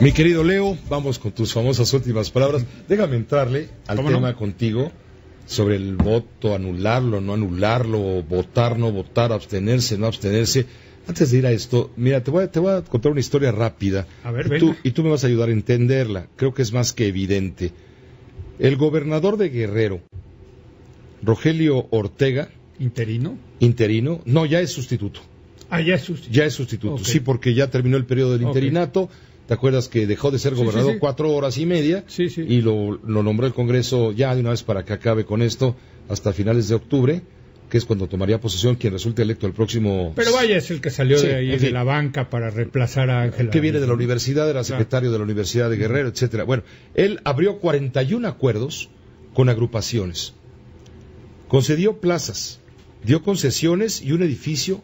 Mi querido Leo, vamos con tus famosas últimas palabras. Déjame entrarle al tema contigo sobre el voto, anularlo, no anularlo, votar, no votar, abstenerse, no abstenerse. Antes de ir a esto, mira, te voy a contar una historia rápida. A ver, y tú me vas a ayudar a entenderla. Creo que es más que evidente. El gobernador de Guerrero, Rogelio Ortega. ¿Interino? No, ya es sustituto. Ah, ya es sustituto. Ya es sustituto, okay. Sí, porque ya terminó el periodo del interinato. ¿Te acuerdas que dejó de ser gobernador 4 horas y media? Sí. Y lo nombró el Congreso ya de una vez para que acabe con esto hasta finales de octubre, que es cuando tomaría posesión quien resulte electo el próximo... Pero vaya, es el que salió de ahí, de la banca para reemplazar a Ángela. Que viene de la universidad, era secretario de la Universidad de Guerrero, etcétera. Bueno, él abrió 41 acuerdos con agrupaciones, concedió plazas, dio concesiones y un edificio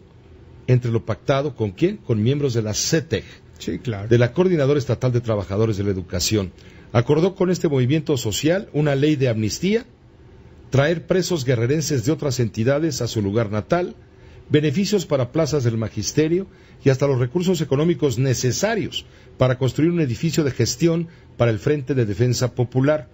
entre lo pactado, ¿con quién? Con miembros de la CETEG. Sí, claro. De la Coordinadora Estatal de Trabajadores de la Educación. Acordó con este movimiento social una ley de amnistía, traer presos guerrerenses de otras entidades a su lugar natal, beneficios para plazas del magisterio y hasta los recursos económicos necesarios para construir un edificio de gestión para el Frente de Defensa Popular.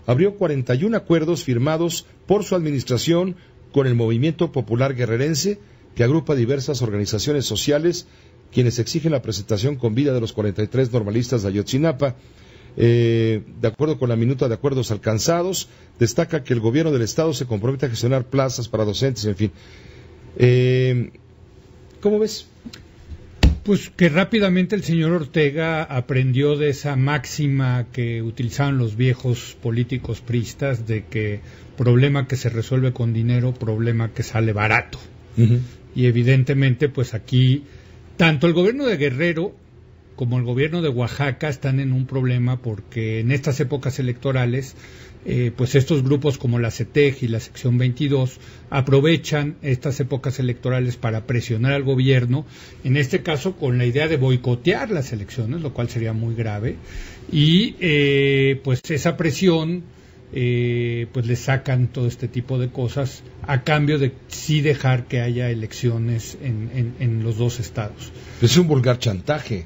Abrió 41 acuerdos firmados por su administración con el Movimiento Popular Guerrerense, que agrupa diversas organizaciones sociales quienes exigen la presentación con vida de los 43 normalistas de Ayotzinapa. De acuerdo con la minuta de acuerdos alcanzados, destaca que el gobierno del Estado se compromete a gestionar plazas para docentes, en fin. ¿Cómo ves? Pues que rápidamente el señor Ortega aprendió de esa máxima que utilizaban los viejos políticos priistas de que problema que se resuelve con dinero, problema que sale barato. Uh-huh. Y evidentemente, pues aquí tanto el gobierno de Guerrero como el gobierno de Oaxaca están en un problema porque en estas épocas electorales, pues estos grupos como la CETEG y la Sección 22 aprovechan estas épocas electorales para presionar al gobierno, en este caso con la idea de boicotear las elecciones, lo cual sería muy grave, y pues esa presión pues le sacan todo este tipo de cosas a cambio de sí dejar que haya elecciones en los dos estados. Es un vulgar chantaje.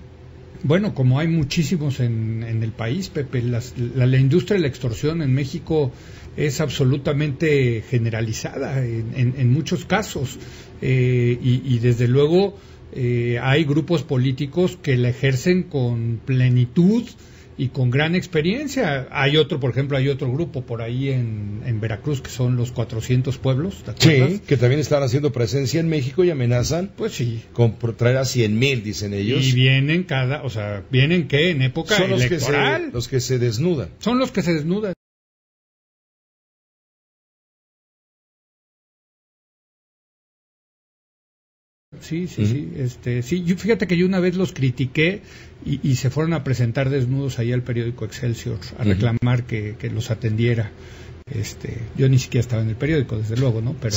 Bueno, como hay muchísimos en el país, Pepe, la industria de la extorsión en México es absolutamente generalizada en muchos casos y desde luego hay grupos políticos que la ejercen con plenitud y con gran experiencia. Hay otro grupo por ahí en Veracruz que son los 400 pueblos, ¿te acuerdas? Sí, que también están haciendo presencia en México y amenazan. Pues sí. Con traer a 100,000, dicen ellos. Y vienen ¿vienen qué? En época electoral. Son los que se desnudan. Son los que se desnudan. Sí. Fíjate que yo una vez los critiqué y se fueron a presentar desnudos ahí al periódico Excelsior a reclamar que los atendiera. Yo ni siquiera estaba en el periódico, desde luego, ¿no? Pero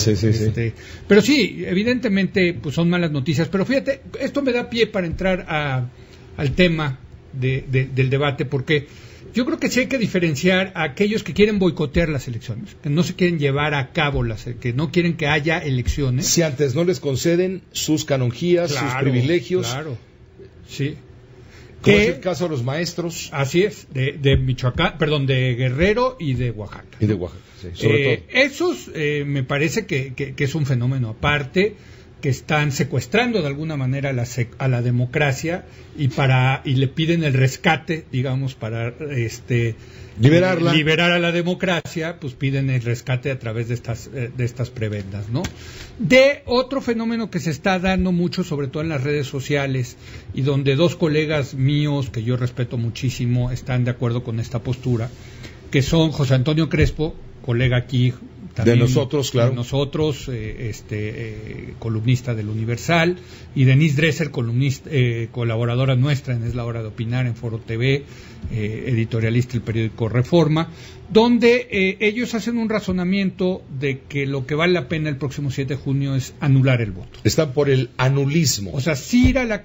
pero sí, evidentemente pues son malas noticias. Pero fíjate, esto me da pie para entrar al tema del debate, porque yo creo que sí hay que diferenciar a aquellos que quieren boicotear las elecciones, que no se quieren llevar a cabo que no quieren que haya elecciones. Si antes no les conceden sus canonjías, sus privilegios. Claro, sí. Como es el caso de los maestros. Así es, de Michoacán, de Guerrero y de Oaxaca. Y de Oaxaca, sí, sobre todo. Esos me parece que es un fenómeno aparte, que están secuestrando de alguna manera a la democracia y le piden el rescate, digamos, para liberar a la democracia, pues piden el rescate a través de estas prebendas, ¿no? De otro fenómeno que se está dando mucho, sobre todo en las redes sociales, y donde dos colegas míos que yo respeto muchísimo están de acuerdo con esta postura, que son José Antonio Crespo, colega aquí también, de nosotros, claro. De nosotros, columnista del Universal, y Denise Dresser, colaboradora nuestra en Es la Hora de Opinar en Foro TV, editorialista del periódico Reforma, donde ellos hacen un razonamiento de que lo que vale la pena el próximo 7 de junio es anular el voto. Están por el anulismo. O sea, sí ir a la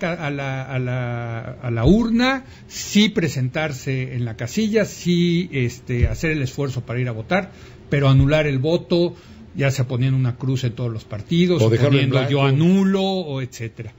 urna, sí presentarse en la casilla, sí hacer el esfuerzo para ir a votar, pero anular el voto, ya sea poniendo una cruz en todos los partidos, o poniendo yo anulo, o etcétera.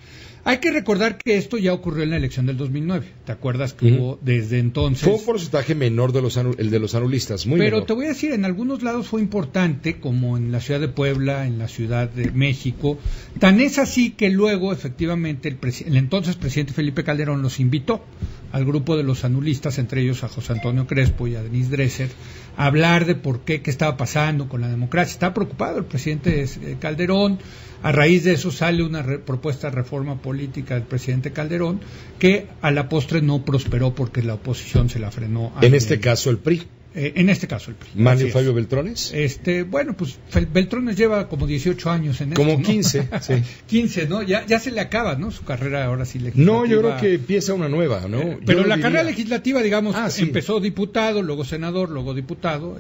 Hay que recordar que esto ya ocurrió en la elección del 2009. ¿Te acuerdas que hubo desde entonces? Fue un porcentaje menor el de los anulistas, muy Pero menor. te voy a decir, en algunos lados fue importante, como en la ciudad de Puebla, en la ciudad de México. Tan es así que luego, efectivamente, el entonces presidente Felipe Calderón los invitó al grupo de los anulistas, entre ellos a José Antonio Crespo y a Denise Dresser, a hablar de por qué estaba pasando con la democracia. Está preocupado el presidente Calderón. A raíz de eso sale una propuesta de reforma política del presidente Calderón que a la postre no prosperó porque la oposición se la frenó. En este caso el PRI. En este caso el PRI. ¿Manlio Fabio Beltrones? Bueno, pues Beltrones lleva como 18 años en esto, como ¿no? 15, sí. 15, ¿no? Ya se le acaba, ¿no? Su carrera ahora sí legislativa. No, yo creo que empieza una nueva, ¿no? Pero la carrera legislativa, digamos, sí. empezó diputado, luego senador, luego diputado,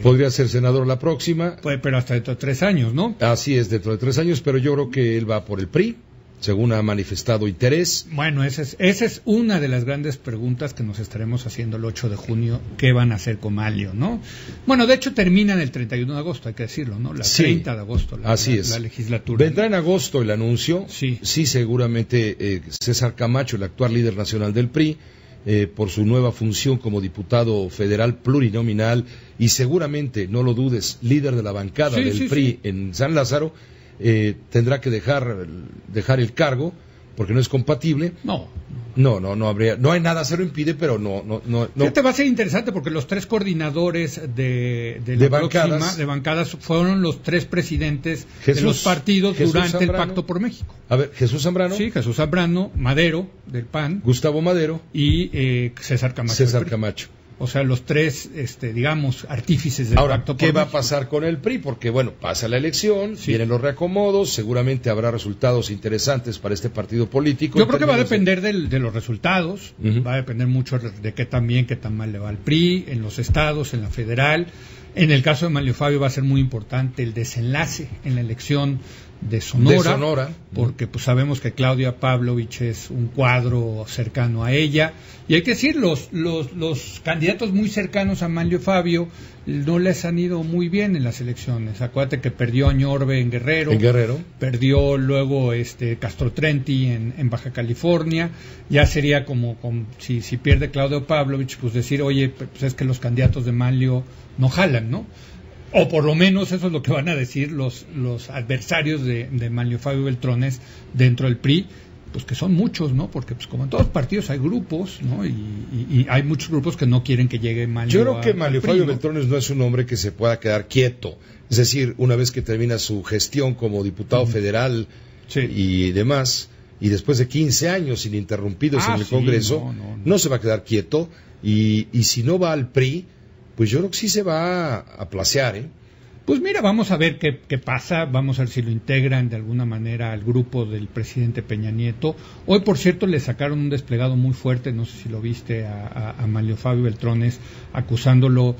Podría ser senador la próxima. Pero hasta dentro de 3 años, ¿no? Así es, dentro de 3 años, pero yo creo que él va por el PRI, según ha manifestado interés. Bueno, esa es una de las grandes preguntas que nos estaremos haciendo el 8 de junio, ¿qué van a hacer con Manlio, no? Bueno, de hecho terminan el 31 de agosto, hay que decirlo, ¿no? 30 de agosto la legislatura. Vendrá en agosto el anuncio. Sí, seguramente César Camacho, el actual líder nacional del PRI, por su nueva función como diputado federal plurinominal y seguramente, no lo dudes, líder de la bancada del PRI en San Lázaro, tendrá que dejar el cargo porque no es compatible. No hay nada, se lo impide, pero no. Este va a ser interesante porque los 3 coordinadores de bancadas fueron los 3 presidentes de los partidos durante el Pacto por México. A ver, Jesús Zambrano. Sí, Jesús Zambrano, Madero del PAN, Gustavo Madero y César Camacho. O sea, los 3, digamos, artífices del Pacto por México. ¿Qué va a pasar con el PRI? Porque, bueno, pasa la elección, vienen los reacomodos, seguramente habrá resultados interesantes para este partido político. Yo creo que va a depender de los resultados, va a depender mucho de qué tan bien, qué tan mal le va al PRI, en los estados, en la federal. En el caso de Manlio Fabio va a ser muy importante el desenlace en la elección de Sonora, porque pues sabemos que Claudia Pavlovich es un cuadro cercano a ella, y hay que decir, los candidatos muy cercanos a Manlio Fabio no les han ido muy bien en las elecciones. Acuérdate que perdió Añorbe en Guerrero, perdió luego Castro Trenti en Baja California. Ya sería como si pierde Claudia Pavlovich, pues decir, oye, pues es que los candidatos de Manlio no jalan, ¿no? O por lo menos eso es lo que van a decir los adversarios de Manlio Fabio Beltrones dentro del PRI, pues que son muchos, ¿no? Porque pues como en todos los partidos hay grupos, ¿no? Y hay muchos grupos que no quieren que llegue Manlio. Yo creo que Manlio Fabio Beltrones no es un hombre que se pueda quedar quieto. Es decir, una vez que termina su gestión como diputado federal y demás, y después de 15 años ininterrumpidos en el Congreso, no se va a quedar quieto. Y si no va al PRI, pues yo creo que sí se va a placear, ¿eh? Pues mira, vamos a ver qué pasa, vamos a ver si lo integran de alguna manera al grupo del presidente Peña Nieto. Hoy, por cierto, le sacaron un desplegado muy fuerte, no sé si lo viste, a Manlio Fabio Beltrones, acusándolo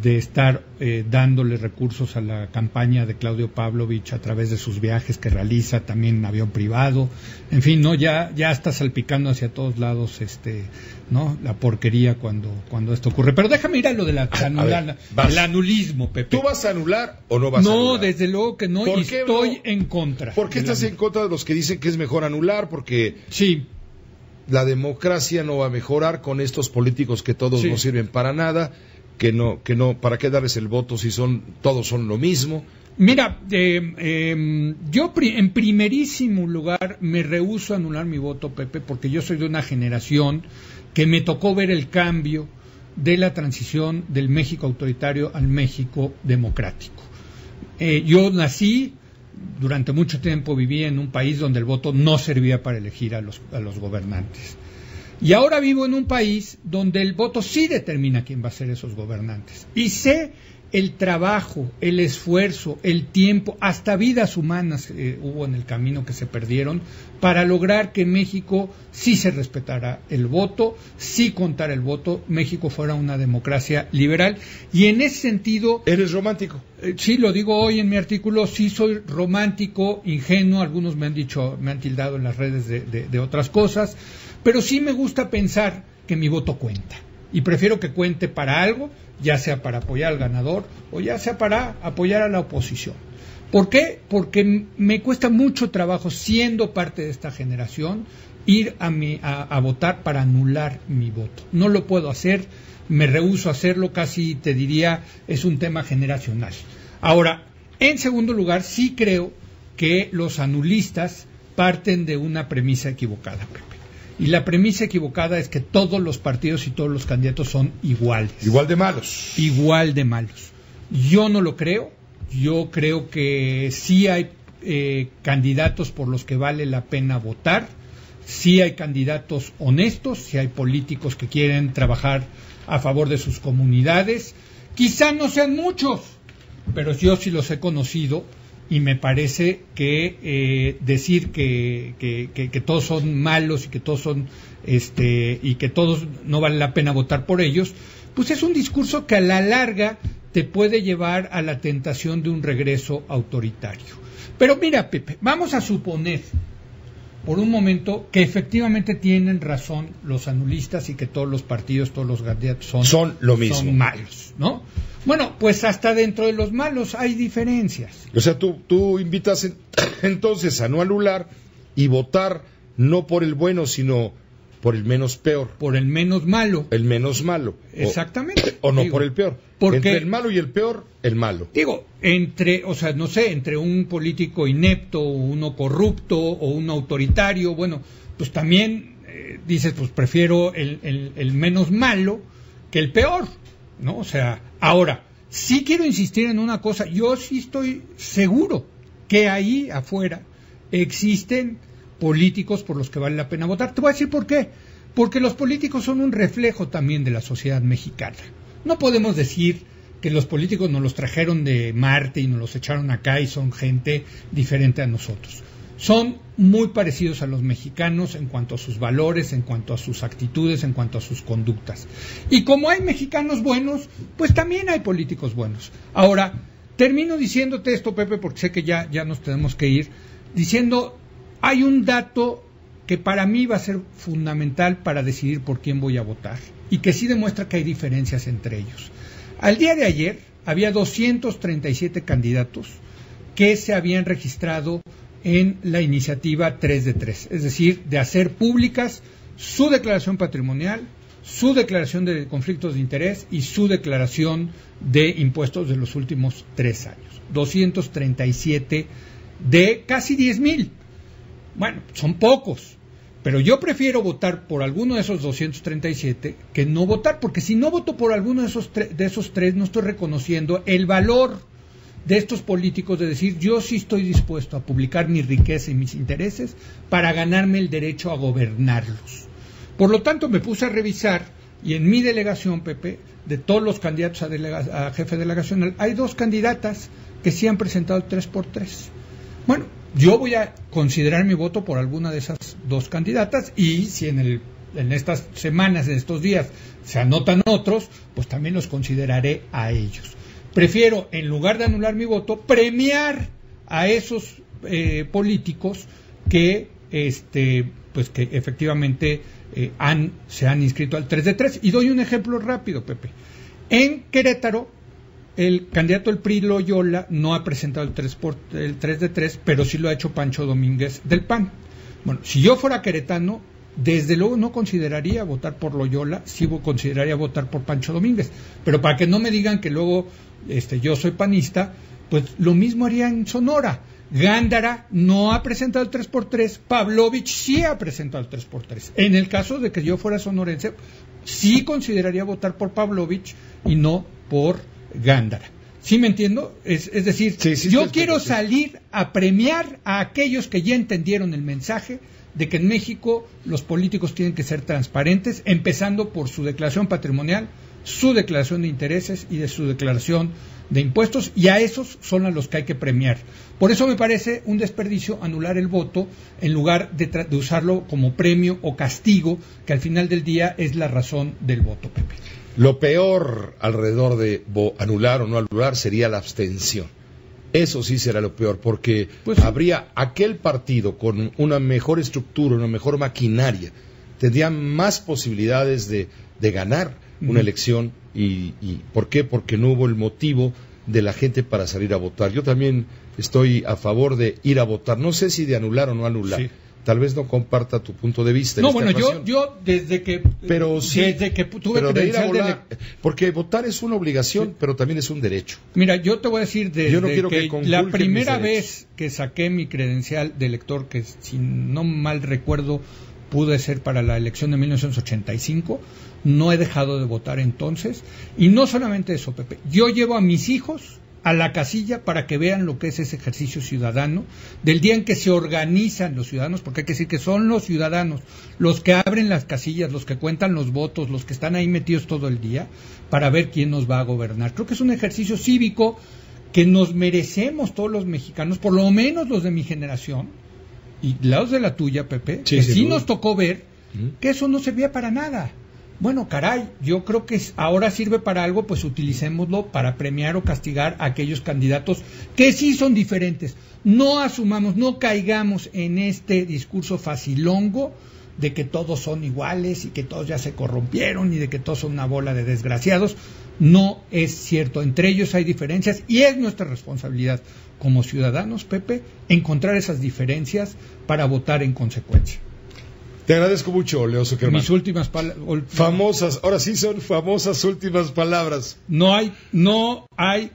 de estar dándole recursos a la campaña de Claudio Pavlovich a través de sus viajes que realiza también en avión privado. En fin, no, ya está salpicando hacia todos lados ¿no? La porquería cuando esto ocurre. Pero déjame ir a lo de el anulismo, Pepe. ¿Tú vas a anular o no vas a anular? No, desde luego que no, y estoy en contra. ¿Por qué estás en contra de los que dicen que es mejor anular? Porque la democracia no va a mejorar con estos políticos que todos no sirven para nada, que no, ¿para qué darles el voto si todos son lo mismo? Mira, yo en primerísimo lugar me rehúso a anular mi voto, Pepe, porque yo soy de una generación que me tocó ver el cambio de la transición del México autoritario al México democrático. Yo nací, durante mucho tiempo viví en un país donde el voto no servía para elegir a los gobernantes. Y ahora vivo en un país donde el voto sí determina quién va a ser esos gobernantes. Y sé el trabajo, el esfuerzo, el tiempo, hasta vidas humanas hubo en el camino que se perdieron para lograr que en México sí se respetara el voto, sí contara el voto, México fuera una democracia liberal. Y en ese sentido... ¿Eres romántico? Sí, lo digo hoy en mi artículo, sí soy romántico, ingenuo, algunos me han tildado en las redes de otras cosas, pero sí me gusta pensar que mi voto cuenta. Y prefiero que cuente para algo, ya sea para apoyar al ganador o ya sea para apoyar a la oposición. ¿Por qué? Porque me cuesta mucho trabajo, siendo parte de esta generación, ir a votar para anular mi voto. No lo puedo hacer, me rehúso a hacerlo, casi te diría, es un tema generacional. Ahora, en segundo lugar, sí creo que los anulistas parten de una premisa equivocada, Pepe. Y la premisa equivocada es que todos los partidos y todos los candidatos son iguales. Igual de malos. Igual de malos. Yo no lo creo. Yo creo que sí hay candidatos por los que vale la pena votar. Sí hay candidatos honestos. Sí hay políticos que quieren trabajar a favor de sus comunidades. Quizá no sean muchos, pero yo sí los he conocido. Y me parece que decir que todos son malos y que todos son y que todos no vale la pena votar por ellos, pues es un discurso que a la larga te puede llevar a la tentación de un regreso autoritario. Pero mira, Pepe, vamos a suponer por un momento que efectivamente tienen razón los anulistas y que todos los partidos, todos los candidatos son lo mismo, son malos, ¿no? Bueno, pues hasta dentro de los malos hay diferencias. O sea, tú invitas entonces a no anular y votar no por el bueno, sino por el menos peor. Por el menos malo. El menos malo. Exactamente. O no por el peor. Porque, entre el malo y el peor, el malo. Digo, entre un político inepto, uno corrupto o un autoritario, bueno, pues también dices, pues prefiero el menos malo que el peor, ¿no? O sea, ahora, sí quiero insistir en una cosa, yo sí estoy seguro que ahí afuera existen políticos por los que vale la pena votar. Te voy a decir por qué. Porque los políticos son un reflejo también de la sociedad mexicana. No podemos decir que los políticos nos los trajeron de Marte y nos los echaron acá y son gente diferente a nosotros. Son muy parecidos a los mexicanos en cuanto a sus valores, en cuanto a sus actitudes, en cuanto a sus conductas. Y como hay mexicanos buenos, pues también hay políticos buenos. Ahora, termino diciéndote esto, Pepe, porque sé que ya nos tenemos que ir, diciendo, hay un dato que para mí va a ser fundamental para decidir por quién voy a votar y que sí demuestra que hay diferencias entre ellos. Al día de ayer había 237 candidatos que se habían registrado en la iniciativa 3 de 3, es decir, de hacer públicas su declaración patrimonial, su declaración de conflictos de interés y su declaración de impuestos de los últimos 3 años. 237 de casi 10,000. Bueno, son pocos, pero yo prefiero votar por alguno de esos 237 que no votar, porque si no voto por alguno de esos tres, no estoy reconociendo el valor de estos políticos de decir, yo sí estoy dispuesto a publicar mi riqueza y mis intereses para ganarme el derecho a gobernarlos. Por lo tanto, me puse a revisar, y en mi delegación, Pepe, de todos los candidatos a jefe delegacional, hay 2 candidatas que sí han presentado el 3x3. Bueno, yo voy a considerar mi voto por alguna de esas 2 candidatas y si en estas semanas, en estos días, se anotan otros, pues también los consideraré a ellos. Prefiero, en lugar de anular mi voto, premiar a esos políticos que, pues que efectivamente se han inscrito al 3 de 3. Y doy un ejemplo rápido, Pepe. En Querétaro, el candidato del PRI, Loyola, no ha presentado el 3 de 3, pero sí lo ha hecho Pancho Domínguez del PAN. Bueno, si yo fuera queretano, desde luego no consideraría votar por Loyola, sí consideraría votar por Pancho Domínguez. Pero para que no me digan que luego yo soy panista, pues lo mismo haría en Sonora. Gándara no ha presentado el 3x3, Pavlovich sí ha presentado el 3x3. En el caso de que yo fuera sonorense, sí consideraría votar por Pavlovich y no por Gándara. ¿Sí me entiendo? Es decir, sí, yo quiero salir a premiar a aquellos que ya entendieron el mensaje de que en México los políticos tienen que ser transparentes, empezando por su declaración patrimonial, su declaración de intereses y de su declaración de impuestos, y a esos son a los que hay que premiar. Por eso me parece un desperdicio anular el voto en lugar de usarlo como premio o castigo, que al final del día es la razón del voto, Pepe. Lo peor alrededor de anular o no anular sería la abstención. Eso sí será lo peor, porque habría aquel partido con una mejor estructura, una mejor maquinaria, tendría más posibilidades de ganar una elección. ¿Y por qué? Porque no hubo el motivo de la gente para salir a votar. Yo también estoy a favor de ir a votar. No sé si de anular o no anular. Sí. Tal vez no comparta tu punto de vista. No, bueno, yo desde que tuve credencial de porque votar es una obligación, sí, pero también es un derecho. Mira, yo te voy a decir desde que la primera vez que saqué mi credencial de elector, que si no mal recuerdo pude ser para la elección de 1985, no he dejado de votar entonces. Y no solamente eso, Pepe, yo llevo a mis hijos a la casilla para que vean lo que es ese ejercicio ciudadano, del día en que se organizan los ciudadanos, porque hay que decir que son los ciudadanos los que abren las casillas, los que cuentan los votos, los que están ahí metidos todo el día, para ver quién nos va a gobernar. Creo que es un ejercicio cívico que nos merecemos todos los mexicanos, por lo menos los de mi generación, y los de la tuya, Pepe, sí, que sí nos tocó ver que eso no servía para nada. Bueno, caray, yo creo que ahora sirve para algo, pues utilicémoslo para premiar o castigar a aquellos candidatos que sí son diferentes. No asumamos, no caigamos en este discurso facilongo de que todos son iguales y que todos ya se corrompieron y de que todos son una bola de desgraciados. No es cierto, entre ellos hay diferencias y es nuestra responsabilidad como ciudadanos, Pepe, encontrar esas diferencias para votar en consecuencia. Te agradezco mucho, Leo Zuckerman. Mis últimas palabras. Famosas, ahora sí son famosas últimas palabras. No hay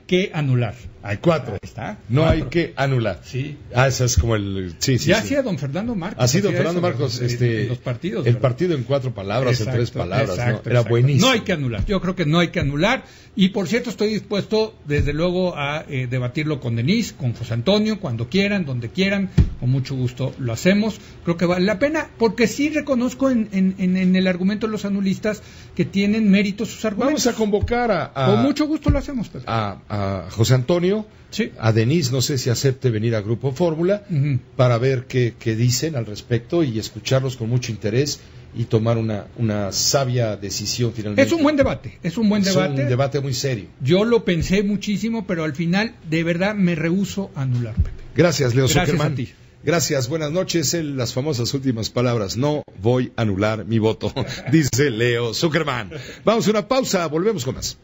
que anular. Hay 4. Ahí está. No 4. Hay que anular. Sí. Eso es como el... Sí, ya hacía don Fernando Marcos. Así don Fernando Marcos, los partidos. El partido en 4 palabras, exacto, en 3 palabras. Exacto, ¿no? Era buenísimo. No hay que anular. Yo creo que no hay que anular. Y por cierto, estoy dispuesto, desde luego, a debatirlo con Denise, con José Antonio, cuando quieran, donde quieran. Con mucho gusto lo hacemos. Creo que vale la pena, porque sí reconozco en el argumento de los anulistas que tienen mérito sus argumentos. Vamos a convocar con mucho gusto lo hacemos, pues. a José Antonio, sí, a Denise, no sé si acepte venir a Grupo Fórmula, para ver qué dicen al respecto y escucharlos con mucho interés y tomar una sabia decisión finalmente. Es un buen debate. Es un debate muy serio. Yo lo pensé muchísimo, pero al final, de verdad, me rehúso a anular, Pepe. Gracias, Leo Zuckerman. Gracias a ti. Gracias, buenas noches. Las famosas últimas palabras. No voy a anular mi voto, dice Leo Zuckerman. Vamos a una pausa, volvemos con más.